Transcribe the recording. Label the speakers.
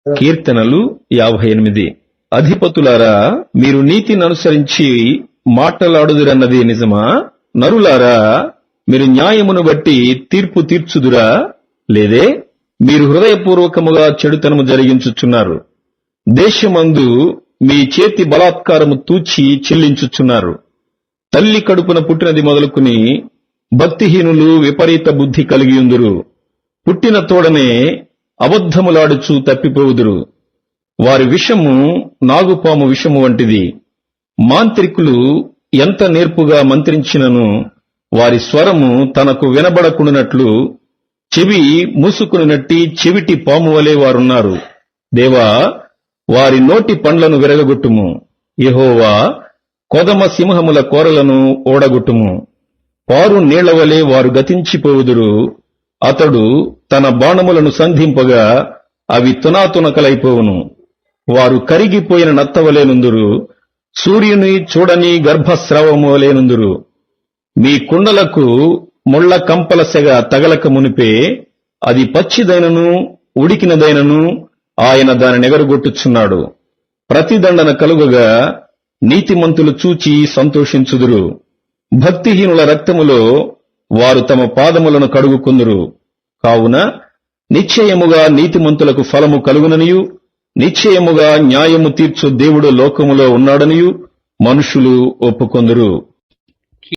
Speaker 1: కీర్తనలు 58. అధిపతులారా, మీరు నీతిని అనుసరించి మాటలాడుదురన్నది నిజమా? నరులారా, మీరు న్యాయమును బట్టి తీర్పు తీర్చుదురా? లేదే, మీరు హృదయపూర్వకముగా చెడుతనము జరిగించుచున్నారు. దేశమందు మీ చేతి బలాత్కారము తూచి చెల్లించుచున్నారు. తల్లి కడుపున పుట్టినది మొదలుకుని భక్తిహీనులు విపరీత బుద్ధి కలిగియుందురు. పుట్టిన తోడనే అబద్ధములాడుచూ తప్పిపోవుదురు. వారి విషము నాగుపాము విషము వంటిది. మాంత్రికులు ఎంత నేర్పుగా మంత్రించినను వారి స్వరము తనకు వినబడకుండునట్లు చెవి మూసుకునినట్టి చెవిటి పాము వలె వారున్నారు. దేవా, వారి నోటి పండ్లను విరగగొట్టుము. యెహోవా, కొదమ సింహముల కోరలను ఓడగొట్టుము. పారు నీళ్లవలే వారు గతించిపోవుదురు. అతడు తన బాణములను సంధింపగా అవి తునాతునకలైపోవును. వారు కరిగిపోయిన నత్తవలేనుందురు. సూర్యుని చూడని గర్భస్రావము వలేనుందురు. మీ కుండలకు ముళ్ల కంపల సెగ తగలక మునిపే అది పచ్చిదైనను ఉడికినదైనను ఆయన దాని నెగరగొట్టుచున్నాడు. ప్రతిదండన కలుగగా నీతిమంతులు చూచి సంతోషించుదురు. భక్తిహీనుల రక్తములో వారు తమ పాదములను కడుగుకుందురు. కావున నిశ్చయముగా నీతిమంతులకు ఫలము కలుగుననియు, నిశ్చయముగా న్యాయము తీర్చు దేవుడు లోకములో ఉన్నాడనియు మనుషులు ఒప్పుకొందురు.